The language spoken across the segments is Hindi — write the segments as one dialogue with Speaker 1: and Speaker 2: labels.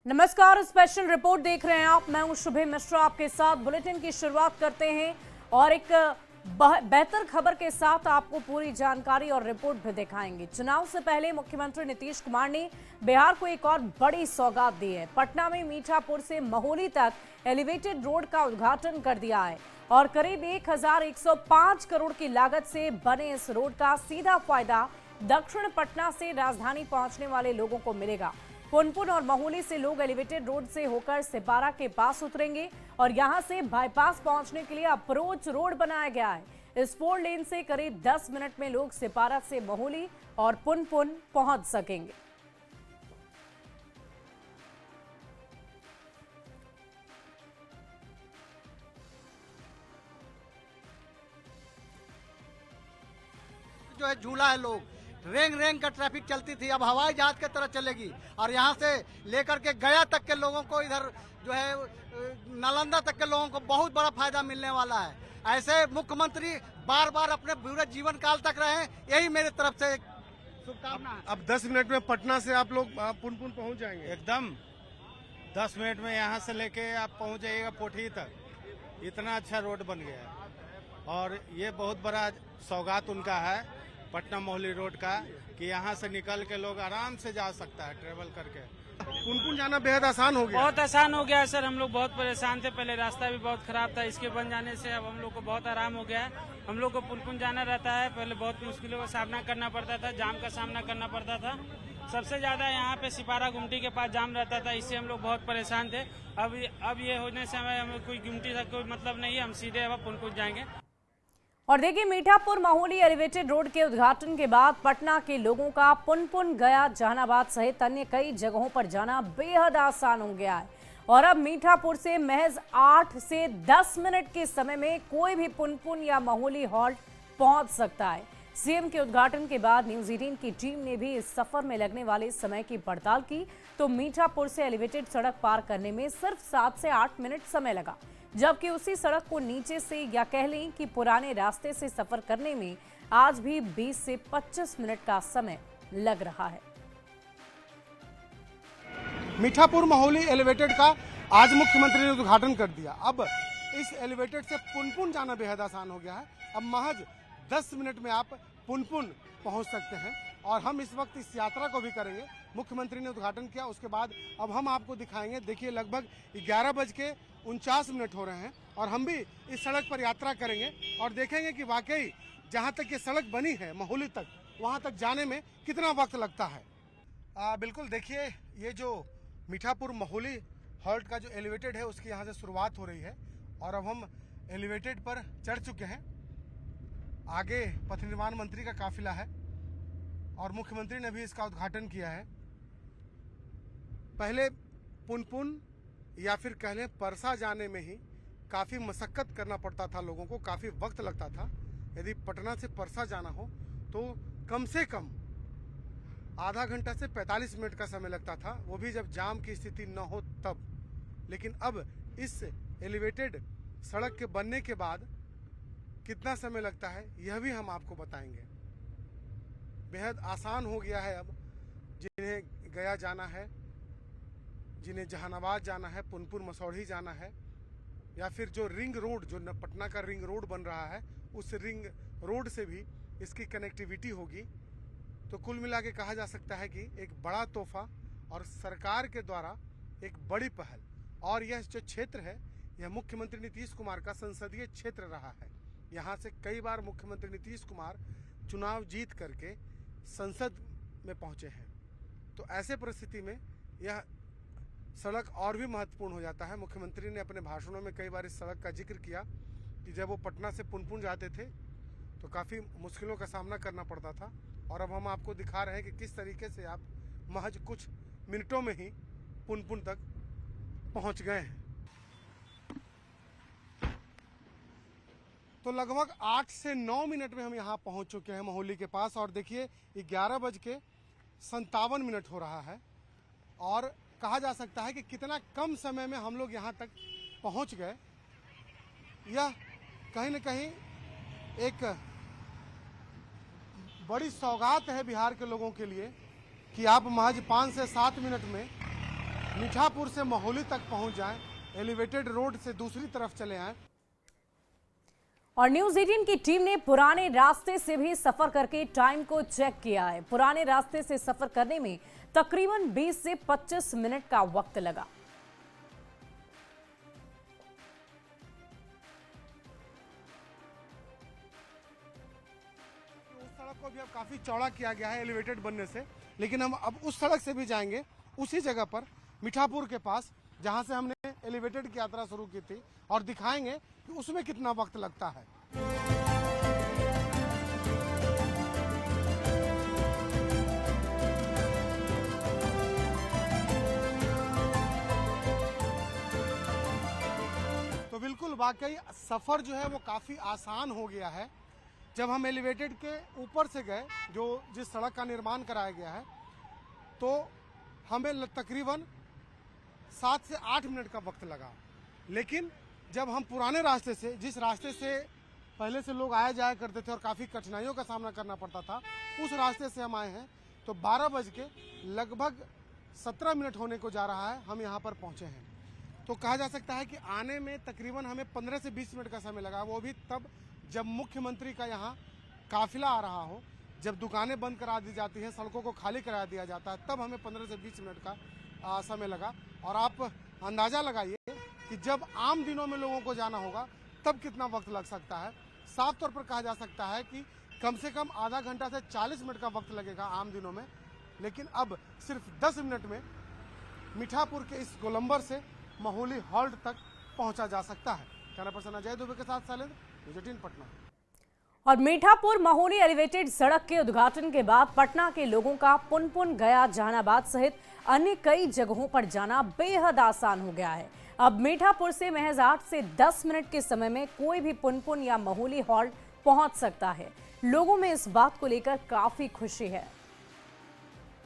Speaker 1: नमस्कार, स्पेशल रिपोर्ट देख रहे हैं आप। मैं हूं शुभे मिश्रा, आपके साथ बुलेटिन की शुरुआत करते हैं और एक बेहतर खबर के साथ आपको पूरी जानकारी और रिपोर्ट भी दिखाएंगे। चुनाव से पहले मुख्यमंत्री नीतीश कुमार ने बिहार को एक और बड़ी सौगात दी है। पटना में मीठापुर से महोली तक एलिवेटेड रोड का उद्घाटन कर दिया है और करीब 1105 करोड़ की लागत से बने इस रोड का सीधा फायदा दक्षिण पटना से राजधानी पहुंचने वाले लोगों को मिलेगा। पुनपुन और महोली से लोग एलिवेटेड रोड से होकर सिपारा के पास उतरेंगे और यहां से बाईपास पहुंचने के लिए अप्रोच रोड बनाया गया है। इस 4 लेन से करीब 10 मिनट में लोग सिपारा से महोली और पुनपुन पहुंच सकेंगे।
Speaker 2: जो है झूला है, लोग रेंग रेंग का ट्रैफिक चलती थी, अब हवाई जहाज की तरह चलेगी और यहाँ से लेकर के गया तक के लोगों को, इधर जो है नालंदा तक के लोगों को बहुत बड़ा फायदा मिलने वाला है। ऐसे मुख्यमंत्री बार बार अपने पूरे जीवन काल तक रहे, यही मेरे तरफ से शुभकामना है।
Speaker 3: अब 10 मिनट में पटना से आप लोग पुनपुन पहुंच जाएंगे।
Speaker 4: एकदम 10 मिनट में यहाँ से लेके आप पहुँच जाइएगा पोठी तक। इतना अच्छा रोड बन गया है और ये बहुत बड़ा सौगात उनका है पटना मोहली रोड का, कि यहाँ से निकल के लोग आराम से जा सकता है ट्रेवल करके।
Speaker 3: पुनपुन जाना बेहद आसान हो गया।
Speaker 5: बहुत आसान हो गया है सर। हम लोग बहुत परेशान थे, पहले रास्ता भी बहुत खराब था। इसके बन जाने से अब हम लोग को बहुत आराम हो गया है। हम लोग को पुनपुन जाना रहता है, पहले बहुत मुश्किलों का सामना करना पड़ता था, जाम का सामना करना पड़ता था। सबसे ज्यादा यहाँ पे सिपारा गुमटी के पास जाम रहता था, इससे हम लोग बहुत परेशान थे। अब ये होने से हमें कोई गुमटी का कोई मतलब नहीं है, हम सीधे अब पुनपुन जाएंगे।
Speaker 1: और देखिए, मीठापुर महोली एलिवेटेड रोड के उद्घाटन के बाद पटना के लोगों का पुनपुन, गया, जहानाबाद सहित अन्य कई जगहों पर जाना बेहद आसान हो गया है और अब मीठापुर से महज 8 से 10 मिनट के समय में कोई भी पुनपुन या महोली हॉल्ट पहुंच सकता है। सीएम के उद्घाटन के बाद न्यूज 18 की टीम ने भी इस सफर में लगने वाले समय की पड़ताल की तो मीठापुर से एलिवेटेड सड़क पार करने में सिर्फ 7 से 8 मिनट समय लगा, जबकि उसी सड़क को नीचे से या कह लें कि पुराने रास्ते से सफर करने में आज भी 20 से 25 मिनट का समय लग रहा है।
Speaker 3: मीठापुर महोली एलिवेटेड का आज मुख्यमंत्री ने उद्घाटन कर दिया। अब इस एलिवेटेड से पुनपुन जाना बेहद आसान हो गया है। अब महज 10 मिनट में आप पुनपुन पहुंच सकते हैं और हम इस वक्त इस यात्रा को भी करेंगे। मुख्यमंत्री ने उद्घाटन किया, उसके बाद अब हम आपको दिखाएंगे। देखिए, लगभग 11:49 हो रहे हैं और हम भी इस सड़क पर यात्रा करेंगे और देखेंगे कि वाकई जहां तक ये सड़क बनी है महोली तक, वहां तक जाने में कितना वक्त लगता है। बिल्कुल, देखिए, ये जो मीठापुर महोली हॉल्ट का जो एलिवेटेड है उसकी यहाँ से शुरुआत हो रही है और अब हम एलिवेटेड पर चढ़ चुके हैं। आगे पथ निर्माण मंत्री का काफिला है और मुख्यमंत्री ने भी इसका उद्घाटन किया है। पहले पुनपुन या फिर कह लें परसा जाने में ही काफ़ी मशक्कत करना पड़ता था, लोगों को काफ़ी वक्त लगता था। यदि पटना से परसा जाना हो तो कम से कम आधा घंटा से 45 मिनट का समय लगता था, वो भी जब जाम की स्थिति न हो तब। लेकिन अब इस एलिवेटेड सड़क के बनने के बाद कितना समय लगता है यह भी हम आपको बताएंगे। बेहद आसान हो गया है। अब जिन्हें गया जाना है, जिन्हें जहानाबाद जाना है, पुनपुन मसौढ़ी जाना है, या फिर जो रिंग रोड, जो पटना का रिंग रोड बन रहा है, उस रिंग रोड से भी इसकी कनेक्टिविटी होगी। तो कुल मिला के कहा जा सकता है कि एक बड़ा तोहफा और सरकार के द्वारा एक बड़ी पहल। और यह जो क्षेत्र है, यह मुख्यमंत्री नीतीश कुमार का संसदीय क्षेत्र रहा है। यहाँ से कई बार मुख्यमंत्री नीतीश कुमार चुनाव जीत करके संसद में पहुँचे हैं। तो ऐसे परिस्थिति में यह सड़क और भी महत्वपूर्ण हो जाता है। मुख्यमंत्री ने अपने भाषणों में कई बार इस सड़क का जिक्र किया कि जब वो पटना से पुनपुन जाते थे तो काफ़ी मुश्किलों का सामना करना पड़ता था और अब हम आपको दिखा रहे हैं कि किस तरीके से आप महज कुछ मिनटों में ही पुनपुन तक पहुंच गए हैं। तो लगभग 8 से 9 मिनट में हम यहाँ पहुंच चुके हैं महोली के पास और देखिए 11:57 हो रहा है और कहा जा सकता है कि कितना कम समय में हम लोग यहाँ तक पहुँच गए। यह कहीं न कहीं एक बड़ी सौगात है बिहार के लोगों के लिए कि आप महज 5 से 7 मिनट में मीठापुर से महोली तक पहुंच जाएं, एलिवेटेड रोड से दूसरी तरफ चले आएं।
Speaker 1: और न्यूज 18 की टीम ने पुराने रास्ते से भी सफर करके टाइम को चेक किया है। पुराने रास्ते से सफर करने में तकरीबन 20 से 25 मिनट का वक्त लगा।
Speaker 3: उस सड़क को भी अब काफी चौड़ा किया गया है एलिवेटेड बनने से, लेकिन हम अब उस सड़क से भी जाएंगे, उसी जगह पर मीठापुर के पास जहां से हमने एलिवेटेड की यात्रा शुरू की थी, और दिखाएंगे कि उसमें कितना वक्त लगता है। तो बिल्कुल वाकई सफर जो है वो काफी आसान हो गया है। जब हम एलिवेटेड के ऊपर से गए, जो जिस सड़क का निर्माण कराया गया है, तो हमें तकरीबन 7 से 8 मिनट का वक्त लगा। लेकिन जब हम पुराने रास्ते से, जिस रास्ते से पहले से लोग आया जाया करते थे और काफ़ी कठिनाइयों का सामना करना पड़ता था, उस रास्ते से हम आए हैं, तो 12 बज के लगभग 17 मिनट होने को जा रहा है, हम यहाँ पर पहुँचे हैं। तो कहा जा सकता है कि आने में तकरीबन हमें 15 से 20 मिनट का समय लगा, वो भी तब जब मुख्यमंत्री का यहाँ काफिला आ रहा हो, जब दुकानें बंद करा दी जाती हैं, सड़कों को खाली करा दिया जाता है, तब हमें 15 से 20 मिनट का समय लगा। और आप अंदाजा लगाइए कि जब आम दिनों में लोगों को जाना होगा तब कितना वक्त लग सकता है। साफ तौर पर कहा जा सकता है कि कम से कम आधा घंटा से 40 मिनट का वक्त लगेगा आम दिनों में, लेकिन अब सिर्फ 10 मिनट में मीठापुर के इस गोलंबर से महोली हॉल्ट तक पहुंचा जा सकता है। कैमरा पर्सन अजय दुबे के साथ शैलेंद्र, न्यूज़ 18 पटना।
Speaker 1: और मीठापुर महोली एलिवेटेड सड़क के उद्घाटन के बाद पटना के लोगों का पुनपुन, गया, जहानाबाद सहित अन्य कई जगहों पर जाना बेहद आसान हो गया है। अब मीठापुर से महज 8 से 10 मिनट के समय में कोई भी पुनपुन या महोली हॉल्ट पहुंच सकता है। लोगों में इस बात को लेकर काफी खुशी है।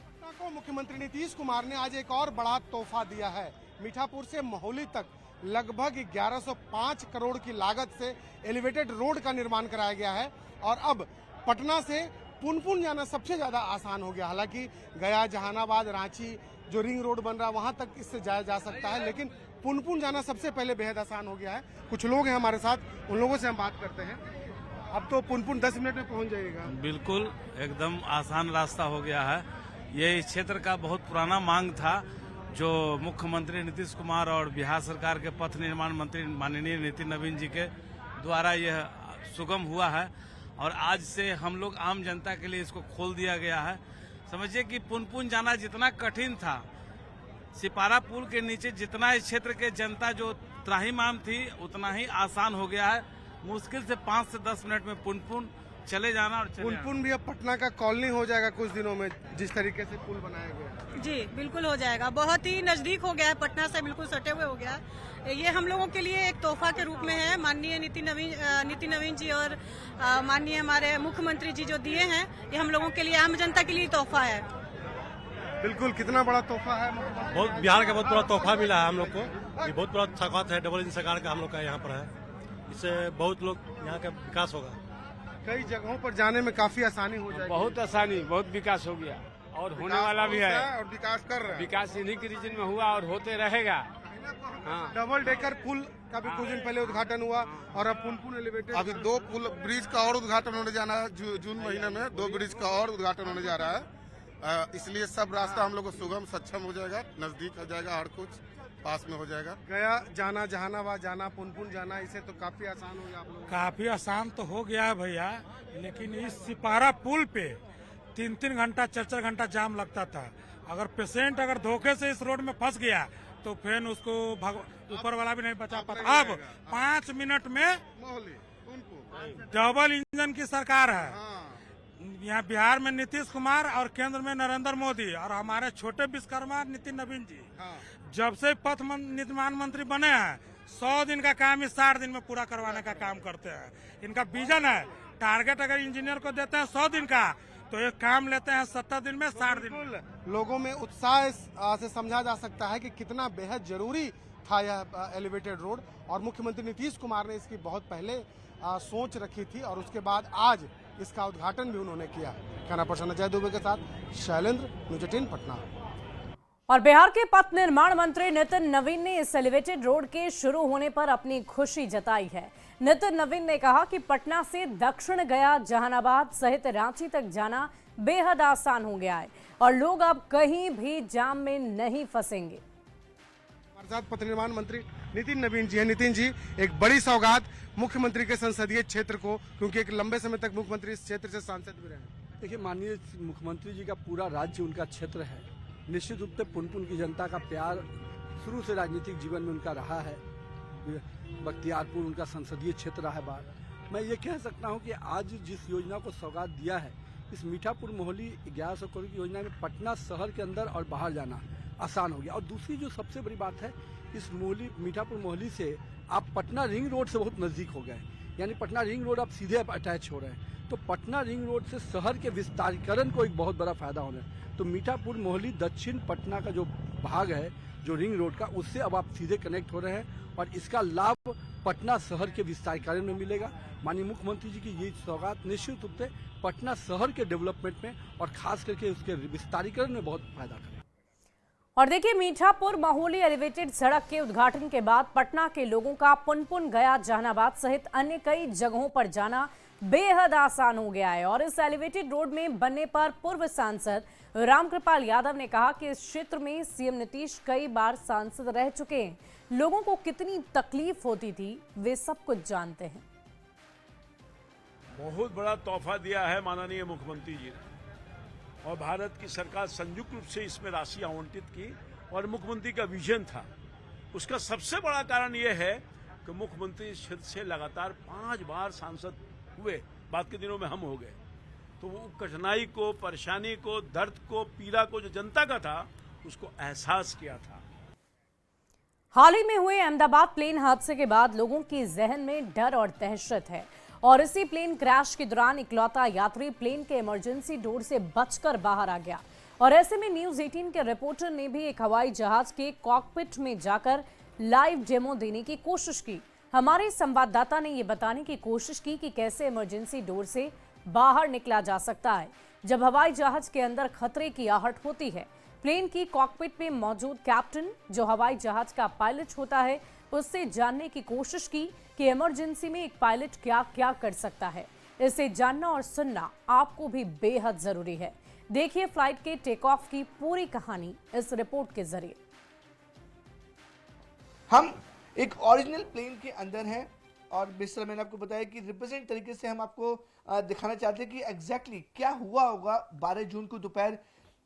Speaker 3: पटना को मुख्यमंत्री नीतीश कुमार ने आज एक और बड़ा तोहफा दिया है। मीठापुर से महोली तक लगभग 1105 करोड़ की लागत से एलिवेटेड रोड का निर्माण कराया गया है, और अब पटना से पुनपुन जाना सबसे ज्यादा आसान हो गया। हालांकि गया, जहानाबाद, रांची जो रिंग रोड बन रहा है वहां तक इससे जाया जा सकता है, लेकिन पुनपुन जाना सबसे पहले बेहद आसान हो गया है। कुछ लोग हैं हमारे साथ, उन लोगों से हम बात करते हैं। अब तो पुनपुन 10 मिनट में पहुंच जाएगा।
Speaker 6: बिल्कुल एकदम आसान रास्ता हो गया है। ये इस क्षेत्र का बहुत पुराना मांग था, जो मुख्यमंत्री नीतीश कुमार और बिहार सरकार के पथ निर्माण मंत्री माननीय नितिन नवीन जी के द्वारा यह सुगम हुआ है, और आज से हम लोग आम जनता के लिए इसको खोल दिया गया है। समझिए कि पुनपुन जाना जितना कठिन था, सिपारा पुल के नीचे जितना इस क्षेत्र के जनता जो त्राहिमाम थी, उतना ही आसान हो गया है। मुश्किल से 5 से 10 मिनट में पुनपुन चले जाना और
Speaker 3: पुनपुन भी अब पटना का कॉलोनी हो जाएगा कुछ दिनों में, जिस तरीके से पुल बनाया गया।
Speaker 7: जी बिल्कुल हो जाएगा, बहुत ही नजदीक हो गया है, पटना से बिल्कुल सटे हुए हो गया है। ये हम लोगों के लिए एक तोहफा के रूप में है, माननीय नितिन नवीन जी और माननीय हमारे मुख्यमंत्री जी जो दिए हैं, ये हम लोगों के लिए, आम जनता के लिए तोहफा है।
Speaker 3: बिल्कुल, कितना बड़ा तोहफा है।
Speaker 8: बहुत बिहार का बहुत बड़ा तोहफा मिला है हम लोग को। ये बहुत बड़ा सौगात है, डबल इंजन सरकार का हम लोग का यहाँ पर है। इससे बहुत लोग यहाँ का विकास होगा।
Speaker 3: कई जगहों पर जाने में काफी आसानी हो जाएगी।
Speaker 9: बहुत आसानी, बहुत विकास हो गया और होने वाला भी है,
Speaker 3: और विकास कर रहे हैं।
Speaker 9: विकास इन्हीं के रीजन में हुआ और होते रहेगा। हाँ।
Speaker 3: डबल डेकर पुल का भी कुछ दिन पहले उद्घाटन हुआ, और अब पुनपुन एलिवेटेड।
Speaker 10: अभी 2 पुल ब्रिज का और उद्घाटन होने जाना है। जून महीने में 2 ब्रिज का और उद्घाटन होने जा रहा है, इसलिए सब रास्ता हम लोग को सुगम सक्षम हो जाएगा, नजदीक हो जाएगा, हर कुछ पास में हो जाएगा।
Speaker 3: गया जाना, जहानाबाद जाना, पुनपुन जाना, इसे तो काफी आसान हो गया आप लोग।
Speaker 11: काफी आसान तो हो गया है भैया, लेकिन इस सिपारा पुल पे 3-3 घंटा 4-4 घंटा जाम लगता था। अगर पेशेंट अगर धोखे से इस रोड में फंस गया तो फिर उसको ऊपर वाला भी नहीं बचा पाता। अब 5 मिनट में डबल इंजन की सरकार है। यहाँ बिहार में नीतीश कुमार और केंद्र में नरेंद्र मोदी, और हमारे छोटे विश्वकर्मा नितिन नवीन जी जब से पथ निर्माण मंत्री बने हैं, 100 दिन का काम इस 60 दिन में पूरा करवाने का काम करते हैं। इनका विजन है, टारगेट अगर इंजीनियर को देते हैं 100 दिन का, तो ये काम लेते हैं 70 दिन में, 60 दिन में।
Speaker 3: लोगों में उत्साह से समझा जा सकता है कि कितना बेहद जरूरी था यह एलिवेटेड रोड, और मुख्यमंत्री नीतीश कुमार ने इसकी बहुत पहले सोच रखी थी, और उसके बाद आज इसका उद्घाटन भी उन्होंने किया। कैमरा पर्सन अजय दुबे के साथ शैलेंद्र, न्यूज़ 18 पटना।
Speaker 1: और बिहार के पथ निर्माण मंत्री नितिन नवीन ने इस एलिवेटेड रोड के शुरू होने पर अपनी खुशी जताई है। नितिन नवीन ने कहा कि पटना से दक्षिण गया, जहानाबाद सहित रांची तक जाना बेहद आसान हो गया है और लोग अब कहीं भी जाम में नहीं फंसेंगे।
Speaker 3: हमारे साथ पथ निर्माण मंत्री नितिन नवीन जी हैं। नितिन जी, एक बड़ी सौगात मुख्यमंत्री के संसदीय क्षेत्र को, क्योंकि एक लंबे समय तक मुख्यमंत्री इस क्षेत्र से सांसद भी रहे।
Speaker 12: देखिए, माननीय मुख्यमंत्री जी का पूरा राज्य उनका क्षेत्र है। निश्चित रूप से पुनपुन की जनता का प्यार शुरू से राजनीतिक जीवन में उनका रहा है। बख्तियारपुर उनका संसदीय क्षेत्र रहा है बार। मैं ये कह सकता हूँ कि आज जिस योजना को सौगात दिया है, इस मीठापुर मोहली 1100 करोड़ की योजना में पटना शहर के अंदर और बाहर जाना आसान हो गया। और दूसरी जो सबसे बड़ी बात है, इस मीठापुर मोहली से आप पटना रिंग रोड से बहुत नजदीक हो गए, यानी पटना रिंग रोड आप सीधे अटैच हो रहे हैं। तो पटना रिंग रोड से शहर के विस्तारीकरण को एक बहुत बड़ा फायदा हो रहा है। तो मीठापुर मोहली दक्षिण पटना का जो भाग है, जो रिंग रोड का, उससे अब आप सीधे कनेक्ट हो रहे हैं और इसका लाभ पटना शहर के विस्तारीकरण में मिलेगा। माननीय मुख्यमंत्री जी की ये सौगात निश्चित रूप से पटना शहर के डेवलपमेंट में और खास करके उसके विस्तारीकरण में बहुत फायदा करेगा।
Speaker 1: और देखिए, मीठापुर महोली एलिवेटेड सड़क के उद्घाटन के बाद पटना के लोगों का पुनपुन, गया, जहानाबाद सहित अन्य कई जगहों पर जाना बेहद आसान हो गया है। और इस एलिवेटेड रोड में बनने पर पूर्व सांसद रामकृपाल यादव ने कहा कि इस क्षेत्र में सीएम नीतीश कई बार सांसद रह चुके हैं। लोगों को कितनी तकलीफ होती थी वे सब कुछ जानते हैं।
Speaker 13: बहुत बड़ा तोहफा दिया है माननीय मुख्यमंत्री जी ने, और भारत की सरकार संयुक्त रूप से इसमें राशि आवंटित की और मुख्यमंत्री का विजन था। उसका सबसे बड़ा कारण यह है कि मुख्यमंत्री इस क्षेत्र से लगातार 5 बार सांसद हुए। बाद के दिनों में हम हो गए, तो वो कठिनाई को, परेशानी को, दर्द को, पीड़ा को जो जनता का था, उसको एहसास किया था।
Speaker 1: हाल ही में हुए अहमदाबाद प्लेन हादसे के बाद लोगों की जहन में डर और दहशत है और इसी प्लेन क्रैश के दौरान इकलौता यात्री प्लेन के इमरजेंसी डोर से बचकर बाहर आ गया। और ऐसे में न्यूज 18 के रिपोर्टर ने भी एक हवाई जहाज के कॉकपिट में जाकर लाइव डेमो देने की कोशिश की। हमारे संवाददाता ने यह बताने की कोशिश की कि कैसे इमरजेंसी डोर से बाहर निकला जा सकता है जब हवाई जहाज के अंदर खतरे की आहट होती है। प्लेन की कॉकपिट में मौजूद कैप्टन, जो हवाई जहाज का पायलट होता है, उससे जानने की कोशिश की कि इमरजेंसी में एक पायलट क्या क्या कर सकता है। इसे जानना और सुनना आपको भी बेहद जरूरी है। देखिए फ्लाइट के टेक ऑफ की पूरी कहानी इस रिपोर्ट के जरिए।
Speaker 14: हम एक ओरिजिनल प्लेन के अंदर हैं और जिस तरह मैंने आपको बताया कि रिप्रेजेंट तरीके से हम आपको दिखाना चाहते हैं कि एग्जैक्टली क्या हुआ होगा 12 जून को दोपहर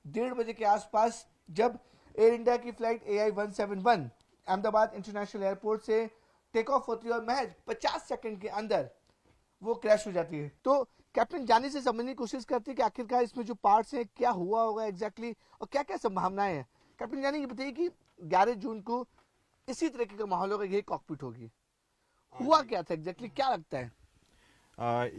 Speaker 14: 1:30 बजे के आसपास, जब एयर इंडिया की flight AI-171 Ahmedabad international airport से टेक ऑफ होती है और महज 50 सेकंड के अंदर वो क्रैश हो जाती है। तो कैप्टन जाने से समझने की कोशिश करते हैं कि आखिरकार इसमें जो पार्ट्स हैं क्या हुआ होगा एग्जैक्टली और क्या क्या संभावनाएं हैं। कैप्टन जाने ये बताइए कि 11 जून को इसी तरीके का माहौल होगा, यही कॉकपिट होगी, हुआ क्या था एग्जैक्टली, क्या लगता है?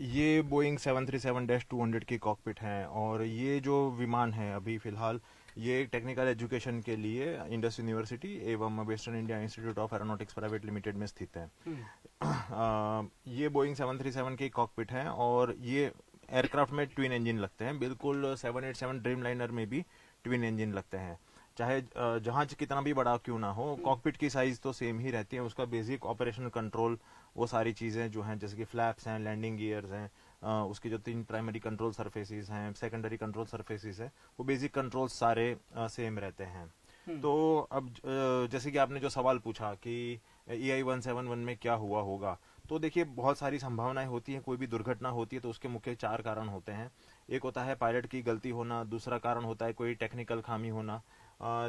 Speaker 15: ये बोइंग 737-200 की कॉकपिट है और ये जो विमान है अभी फिलहाल ये टेक्निकल एजुकेशन के लिए इंडस यूनिवर्सिटी एवं western India institute of aeronautics private limited में स्थित है। ये बोइंग 737 की कॉकपिट है और ये एयरक्राफ्ट में ट्विन इंजन लगते हैं। बिल्कुल 787 ड्रीमलाइनर में भी ट्विन इंजन लगते हैं। चाहे जहाज कितना भी बड़ा क्यों ना हो, कॉकपिट की साइज तो सेम ही रहती है। उसका बेसिक ऑपरेशनल कंट्रोल, वो सारी चीजें जो हैं जैसे कि फ्लैप्स हैं, लैंडिंग गियर्स हैं, उसकी जो 3 प्राइमरी कंट्रोल सरफेसेस हैं, सेकेंडरी कंट्रोल सरफेसेस हैं, वो बेसिक कंट्रोल सारे सेम रहते हैं। तो अब जैसे कि आपने जो सवाल पूछा कि AI-171 में क्या हुआ होगा, तो देखिए बहुत सारी संभावनाएं होती हैं। कोई भी दुर्घटना होती है तो उसके मुख्य 4 कारण होते हैं। एक होता है पायलट की गलती होना, दूसरा कारण होता है कोई टेक्निकल खामी होना,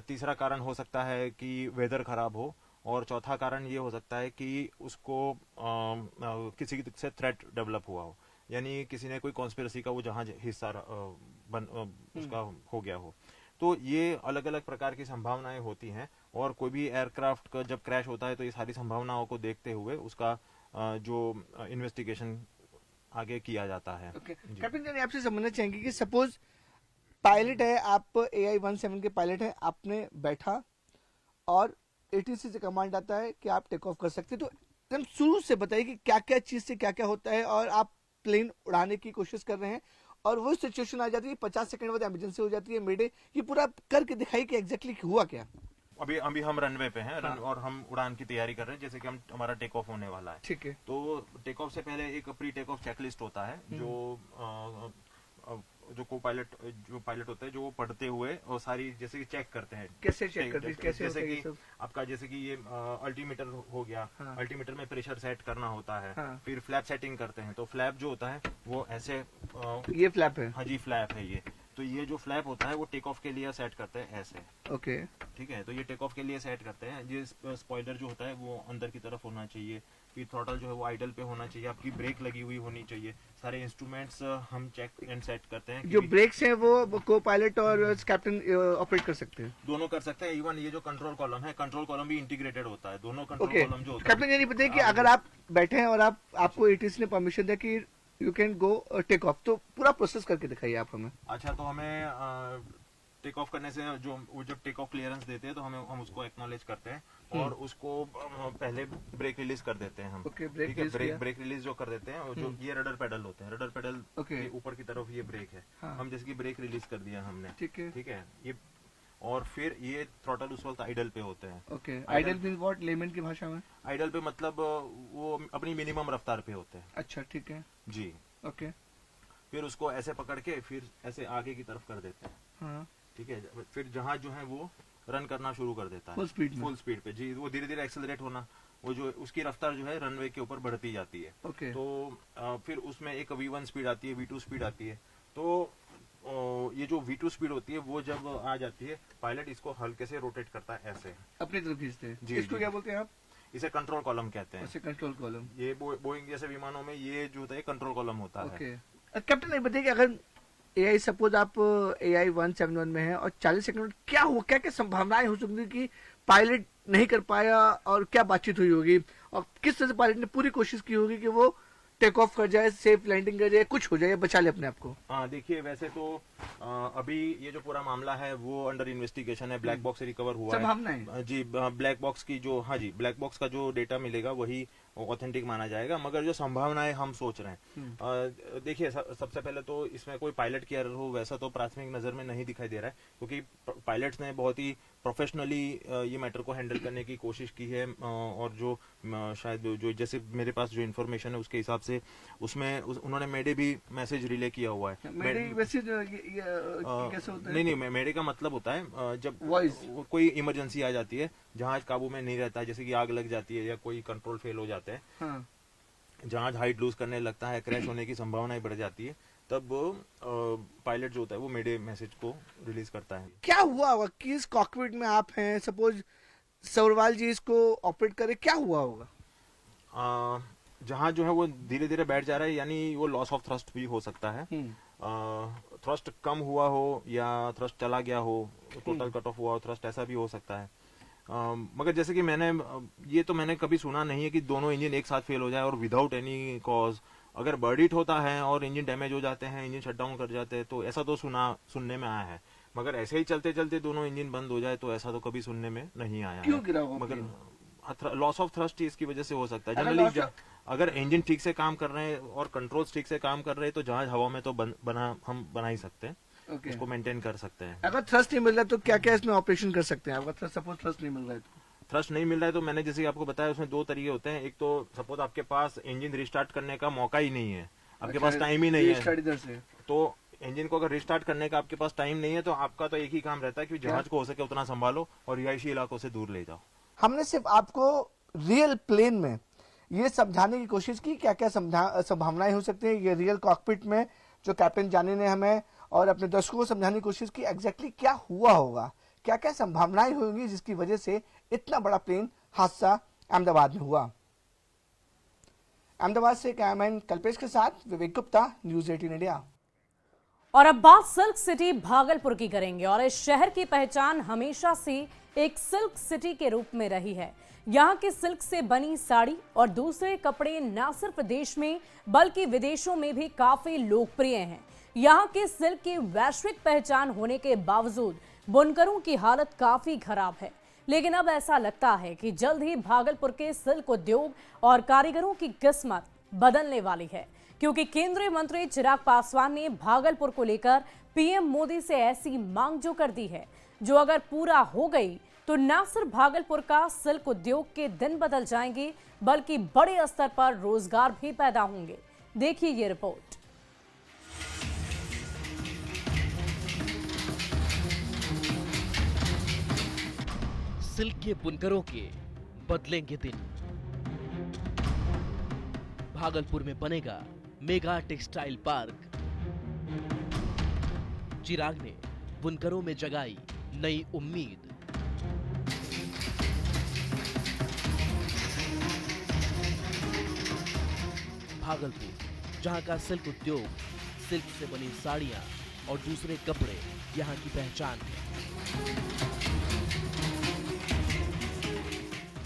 Speaker 15: तीसरा कारण हो सकता है कि वेदर खराब हो, और चौथा कारण ये हो सकता है कि उसको किसी से थ्रेट डेवलप हुआ हो, यानी किसी ने कोई कॉन्स्पिरेसी का वो जहाज हिस्सा उसका हो गया हो। तो ये अलग अलग प्रकार की संभावनाएं होती हैं और कोई भी एयरक्राफ्ट का जब क्रैश होता है तो ये सारी संभावनाओं को देखते हुए उसका जो इन्वेस्टिगेशन आगे किया जाता है।
Speaker 14: कैप्टन जी, आपसे समझना चाहेंगे कि सपोज पायलट है, आप AI-171 के पायलट हैं, आपने बैठा और ATC से कमांड आता है कि आप टेक ऑफ कर सकते हैं, तो एकदम शुरू से बताइए कि क्या क्या चीज से क्या क्या होता है और आप प्लेन उड़ाने की कोशिश कर रहे हैं और वो सिचुएशन आ जाती है 50 सेकंड बाद इमरजेंसी हो जाती है मेडे। ये पूरा करके दिखाई कि एग्जैक्टली हुआ क्या।
Speaker 15: अभी अभी हम रनवे पे हैं और हम उड़ान की तैयारी कर रहे हैं, जैसे कि हमारा टेक ऑफ होने वाला है।
Speaker 14: ठीक है।
Speaker 15: तो टेक ऑफ से पहले एक प्री टेक ऑफ चेकलिस्ट होता है जो पायलट होते हैं जो पढ़ते हुए और सारी जैसे कि चेक करते हैं।
Speaker 14: कैसे चेक करते हैं? कैसे
Speaker 15: जैसे कि
Speaker 14: सब?
Speaker 15: आपका जैसे कि ये अल्टीमीटर हो गया।
Speaker 14: हाँ।
Speaker 15: अल्टीमीटर में प्रेशर सेट करना होता है।
Speaker 14: हाँ।
Speaker 15: फिर फ्लैप सेटिंग करते हैं। तो फ्लैप जो होता है वो ऐसे
Speaker 14: ये फ्लैप है?
Speaker 15: हाँ जी, फ्लैप है ये। तो ये जो फ्लैप होता है वो टेक ऑफ के लिए सेट करते हैं ऐसे।
Speaker 14: ओके।
Speaker 15: ठीक है, तो ये टेक ऑफ के लिए सेट करते हैं। ये स्पॉइलर जो होता है वो अंदर की तरफ होना चाहिए। फिर थ्रॉटल जो है वो आइडल पे होना चाहिए। आपकी ब्रेक लगी हुई होनी चाहिए। सारे इंस्ट्रूमेंट्स हम चेक एंड सेट करते हैं।
Speaker 14: जो ब्रेक्स हैं वो को पायलट और कैप्टन ऑपरेट कर सकते हैं?
Speaker 15: दोनों कर सकते हैं। इवन ये जो कंट्रोल कॉलम है, कंट्रोल कॉलम भी इंटीग्रेटेड होता है। दोनों कंट्रोल कॉलम जो होता है।
Speaker 14: कैप्टन ये नहीं बताइए कि अगर आप बैठे हैं और आपको एटीसी ने परमिशन दिया कि you can go take off, तो पूरा प्रोसेस करके दिखाइए आप हमें।
Speaker 15: अच्छा, तो हमें टेक ऑफ करने से जब टेक ऑफ क्लियरेंस देते हैं तो हम उसको एक्नॉलेज करते हैं और उसको पहले ब्रेक रिलीज कर देते हैं हम।
Speaker 14: ओके, ब्रेक
Speaker 15: रिलीज जो कर देते हैं, जो ये रडर पेडल होते हैं, रडर पेडल के ऊपर की तरफ ये ब्रेक है। हम जैसे कि ब्रेक रिलीज कर दिया हमने। ठीक है ये, और फिर ये थ्रॉटल उस वक्त आइडल पे होते हैं।
Speaker 14: Okay, idle mean what layman की भाषा में?
Speaker 15: आइडल पे मतलब वो अपनी मिनिमम रफ्तार पे होते हैं।
Speaker 14: अच्छा, ठीक है
Speaker 15: जी।
Speaker 14: ओके,
Speaker 15: फिर उसको ऐसे पकड़ के फिर ऐसे आगे की तरफ कर देते हैं।
Speaker 14: हाँ।
Speaker 15: ठीक है, फिर जहाज जो है वो रन करना शुरू कर देता है
Speaker 14: फुल स्पीड
Speaker 15: पे। जी, वो धीरे धीरे एक्सेलरेट होना, वो जो उसकी रफ्तार जो है रनवे के ऊपर बढ़ती जाती है।
Speaker 14: ओके।
Speaker 15: तो फिर उसमें एक V1 स्पीड आती है, V2 स्पीड आती है। तो ये जो V2 स्पीड होती है वो जब आ जाती है, पायलट इसको हल्के से रोटेट करता है ऐसे
Speaker 14: अपनी तरफ खींचते हैं।
Speaker 15: जी,
Speaker 14: इसको क्या बोलते हैं आप?
Speaker 15: इसे कंट्रोल कॉलम कहते हैं।
Speaker 14: Control column.
Speaker 15: ये बोइंग जैसे विमानों में ये जो होता है कंट्रोल कॉलम होता है।
Speaker 14: ओके। कैप्टन नहीं बताइए अगर AI सपोज आप AI 171 में है और 40 सेकंड क्या हुआ, क्या क्या संभावनाएं हो सकती कि पायलट नहीं कर पाया और क्या बातचीत हुई होगी और किस तरह से पायलट ने पूरी कोशिश की होगी कि वो टेक ऑफ कर जाए, सेफ लैंडिंग कर जाए, कुछ हो जाए, बचा ले अपने आप को?
Speaker 15: हाँ, देखिए वैसे तो अभी ये जो पूरा मामला है वो अंडर इन्वेस्टिगेशन है। ब्लैक बॉक्स से रिकवर हुआ है जी। ब्लैक बॉक्स की जो, हाँ जी, ब्लैक बॉक्स का जो डेटा मिलेगा वही ऑथेंटिक माना जाएगा। मगर जो संभावनाएं हम सोच रहे हैं, देखिए सबसे पहले तो इसमें कोई पायलट की एरर हो वैसा तो प्राथमिक नजर में नहीं दिखाई दे रहा है, क्योंकि पायलट्स ने बहुत ही प्रोफेशनली ये मैटर को हैंडल करने की कोशिश की है। और जो शायद जो जैसे मेरे पास जो इन्फॉर्मेशन है उसके हिसाब से उसमें उन्होंने मेडे भी मैसेज रिले किया हुआ है।
Speaker 14: कैसे होता है?
Speaker 15: नहीं, मेडे का मतलब होता है जब कोई इमरजेंसी आ जाती है, जहाज काबू में नहीं रहता है, जैसे कि आग लग जाती है या कोई कंट्रोल फेल हो जाता है।
Speaker 14: हाँ।
Speaker 15: जहाज हाइट लूज करने लगता है, क्रैश होने की संभावनाएं बढ़ जाती है, तब पायलट जो होता है वो मेडे मैसेज को रिलीज करता है।
Speaker 14: क्या हुआ होगा कि इस कॉकपिट में आप हैं, सपोज सौरवाल जी इसको ऑपरेट करे, क्या हुआ होगा?
Speaker 15: जहाज जो है वो धीरे धीरे बैठ जा रहा है, यानी वो लॉस ऑफ थ्रस्ट भी हो सकता है। थ्रस्ट कम हुआ हो या थ्रस्ट चला गया हो, टोटल कट ऑफ हुआ हो थ्रस्ट, ऐसा भी हो सकता है। मगर जैसे कि मैंने कभी सुना नहीं है कि दोनों इंजन एक साथ फेल हो जाए और विदाउट एनी कॉज। अगर बर्ड हिट होता है और इंजन डैमेज हो जाते हैं, इंजन शटडाउन कर जाते हैं, तो ऐसा तो सुनने में आया है। मगर ऐसे ही चलते चलते दोनों इंजन बंद हो जाए तो ऐसा तो कभी सुनने में नहीं आया।
Speaker 14: क्यों गिरा वो?
Speaker 15: मगर लॉस ऑफ थ्रस्ट इसकी वजह से हो सकता है। जनरली अगर इंजन ठीक से काम कर रहे हैं और कंट्रोल्स ठीक से काम कर रहे हैं तो जहाज हवा में तो हम बना ही सकते हैं। उसको मेंटेन कर सकते हैं।
Speaker 14: अगर थ्रस्ट नहीं मिल रहा है तो क्या क्या इसमें ऑपरेशन कर सकते हैं? अगर सपोज थ्रस्ट नहीं मिल रहा है तो
Speaker 15: थ्रस्ट नहीं मिल रहा है तो मैंने जैसे आपको बताया उसमें दो तरीके होते हैं। एक तो सपोज आपके पास इंजन रिस्टार्ट करने का मौका ही नहीं है, आपके पास टाइम ही नहीं है, तो इंजन को अगर रिस्टार्ट करने का आपके पास टाइम नहीं है तो आपका तो एक ही काम रहता है कि जहाज को हो सके उतना संभालो और रिहायशी इलाकों से दूर ले जाओ।
Speaker 14: हमने सिर्फ आपको रियल प्लेन में ये समझाने की कोशिश की क्या क्या संभावनाएं हो सकती है ये रियल कॉकपिट में, जो कैप्टन जानी ने हमें और अपने दर्शकों को समझाने की कोशिश की एग्जैक्टली क्या हुआ होगा, क्या क्या संभावनाएं होंगी जिसकी वजह से इतना बड़ा प्लेन हादसा अहमदाबाद में हुआ। अहमदाबाद से कैमरामैन कल्पेश के साथ विवेक गुप्ता, न्यूज़ 18 इंडिया।
Speaker 1: और अब बात सिल्क सिटी भागलपुर की करेंगे और इस शहर की पहचान हमेशा से एक सिल्क सिटी के रूप में रही है। यहाँ के सिल्क से बनी साड़ी और दूसरे कपड़े न सिर्फ देश में बल्कि विदेशों में भी काफी लोकप्रिय हैं। यहाँ के सिल्क की वैश्विक पहचान होने के बावजूद बुनकरों की हालत काफी खराब है। लेकिन अब ऐसा लगता है कि जल्द ही भागलपुर के सिल्क उद्योग और कारीगरों की किस्मत बदलने वाली है, क्योंकि केंद्रीय मंत्री चिराग पासवान ने भागलपुर को लेकर पीएम मोदी से ऐसी मांग जो कर दी है, जो अगर पूरा हो गई तो न सिर्फ भागलपुर का सिल्क उद्योग के दिन बदल जाएंगे, बल्कि बड़े स्तर पर रोजगार भी पैदा होंगे। देखिए ये रिपोर्ट।
Speaker 16: सिल्क के बुनकरों के बदलेंगे दिन। भागलपुर में बनेगा मेगा टेक्सटाइल पार्क। चिराग ने बुनकरों में जगाई नई उम्मीद। भागलपुर, जहां का सिल्क उद्योग, सिल्क से बनी साड़ियां और दूसरे कपड़े यहां की पहचान है।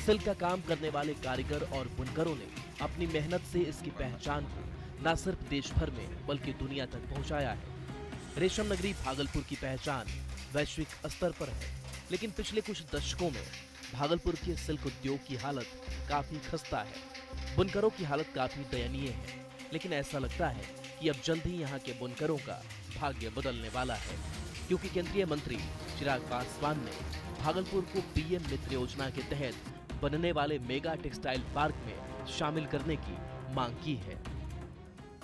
Speaker 16: सिल्क का काम करने वाले कारीगर और बुनकरों ने अपनी मेहनत से इसकी पहचान को न सिर्फ देश भर में बल्कि दुनिया तक पहुंचाया है। रेशम नगरी भागलपुर की पहचान वैश्विक स्तर पर है, लेकिन पिछले कुछ दशकों में भागलपुर के सिल्क उद्योग की हालत काफी खस्ता है। बुनकरों की हालत काफी दयनीय है, लेकिन ऐसा लगता है कि अब जल्द ही यहाँ के बुनकरों का भाग्य बदलने वाला है, क्योंकि केंद्रीय मंत्री चिराग पासवान ने भागलपुर को पीएम मित्र योजना के तहत बनने वाले मेगा टेक्सटाइल पार्क में शामिल करने की मांग की है।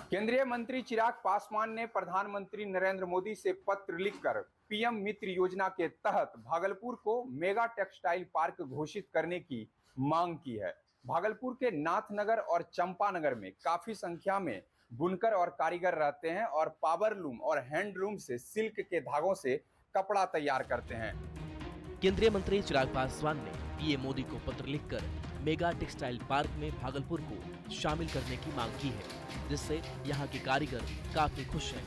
Speaker 17: केंद्रीय मंत्री चिराग पासवान ने प्रधानमंत्री नरेंद्र मोदी से पत्र लिखकर पीएम मित्र योजना के तहत भागलपुर को मेगा टेक्सटाइल पार्क घोषित करने की मांग की है। भागलपुर के नाथनगर और चंपानगर में काफी संख्या में बुनकर और कारीगर रहते हैं और पावरलूम और हैंडलूम से सिल्क के धागों से कपड़ा तैयार करते हैं।
Speaker 16: केंद्रीय मंत्री चिराग पासवान ने पीएम मोदी को पत्र लिखकर मेगा टेक्सटाइल पार्क में भागलपुर को शामिल करने की मांग की है, जिससे यहाँ के कारीगर काफी खुश हैं।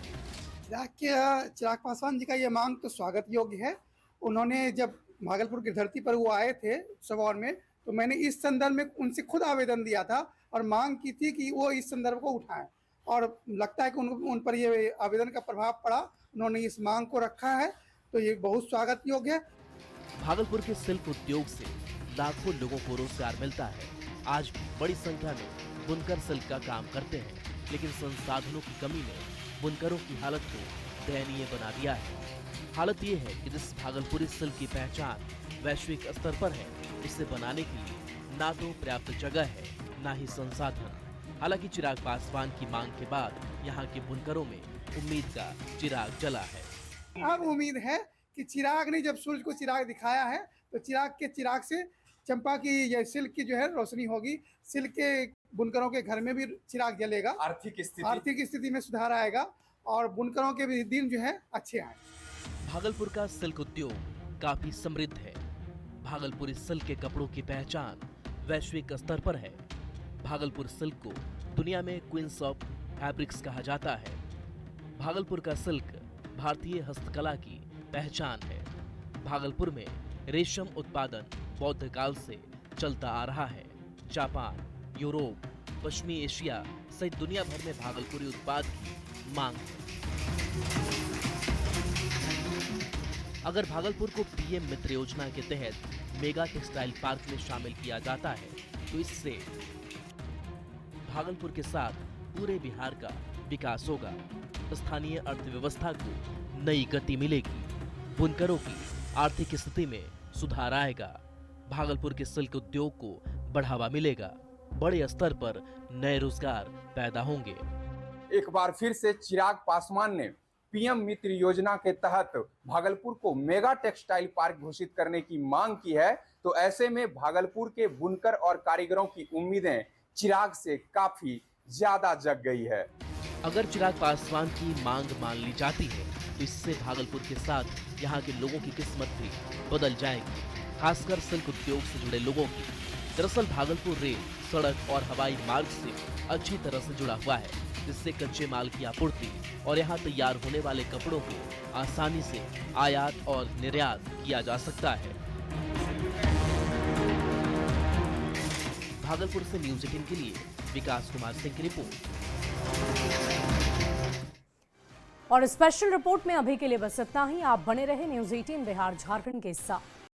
Speaker 18: चिराग पासवान जी का ये मांग तो स्वागत योग्य है। उन्होंने जब भागलपुर की धरती पर वो आए थे सवार में, तो मैंने इस संदर्भ में उनसे खुद आवेदन दिया था और मांग की थी कि वो इस संदर्भ को उठाएं, और लगता है कि उन पर ये आवेदन का प्रभाव पड़ा, उन्होंने इस मांग को रखा है, तो ये बहुत स्वागत योग्य है।
Speaker 16: भागलपुर के सिल्क उद्योग से लाखों लोगों को रोजगार मिलता है। आज भी बड़ी संख्या में बुनकर सिल्क का काम करते हैं, लेकिन संसाधनों की कमी ने बुनकरों की हालत को दयनीय बना दिया है। हालत ये है कि जिस भागलपुरी सिल्क की पहचान वैश्विक स्तर पर है, इसे बनाने के लिए ना तो पर्याप्त जगह है, ना ही संसाधन। हालांकि चिराग पासवान की मांग के बाद यहाँ के बुनकरों में उम्मीद का चिराग जला है।
Speaker 18: अब उम्मीद है कि चिराग ने जब सूरज को चिराग दिखाया है, तो चिराग के चिराग से चंपा की या सिल्क की जो है रोशनी होगी। सिल्क के बुनकरों के घर में भी चिराग जलेगा, आर्थिक स्थिति में सुधार आएगा और बुनकरों के भी दिन जो है अच्छे आए।
Speaker 16: भागलपुर का सिल्क उद्योग काफी समृद्ध है। भागलपुरी सिल्क के कपड़ों की पहचान वैश्विक स्तर पर है। भागलपुर सिल्क को दुनिया में क्वींस ऑफ फैब्रिक्स कहा जाता है। भागलपुर का सिल्क भारतीय हस्तकला की पहचान है। भागलपुर में रेशम उत्पादन बौद्ध काल से चलता आ रहा है। जापान, यूरोप, पश्चिमी एशिया सहित दुनिया भर में भागलपुरी उत्पाद की मांग है। अगर भागलपुर को पीएम मित्र योजना के तहत मेगा टेक्सटाइल पार्क में शामिल किया जाता है, तो इससे भागलपुर के साथ पूरे बिहार का विकास होगा। स्थानीय अर्थव्यवस्था को नई गति मिलेगी। बुनकरों की आर्थिक स्थिति में सुधार आएगा। भागलपुर के सिल्क उद्योग को बढ़ावा मिलेगा। बड़े स्तर पर नए रोजगार पैदा होंगे।
Speaker 17: एक बार फिर से चिराग पासवान ने पीएम मित्र योजना के तहत भागलपुर को मेगा टेक्सटाइल पार्क घोषित करने की मांग की है, तो ऐसे में भागलपुर के बुनकर और कारीगरों की उम्मीदें चिराग से काफी ज्यादा जग गई है।
Speaker 16: अगर चिराग पासवान की मांग मान ली जाती है, तो इससे भागलपुर के साथ यहाँ के लोगों की किस्मत भी बदल जाएगी, खासकर सिल्क उद्योग से जुड़े लोगों की। दरअसल भागलपुर रेल, सड़क और हवाई मार्ग से अच्छी तरह से जुड़ा हुआ है, जिससे कच्चे माल की आपूर्ति और यहाँ तैयार होने वाले कपड़ों को आसानी से आयात और निर्यात किया जा सकता है। भागलपुर से न्यूज़ 18 के लिए विकास कुमार सिंह की रिपोर्ट।
Speaker 1: और स्पेशल रिपोर्ट में अभी के लिए बस इतना ही। आप बने रहे न्यूज़ 18 बिहार झारखंड के साथ।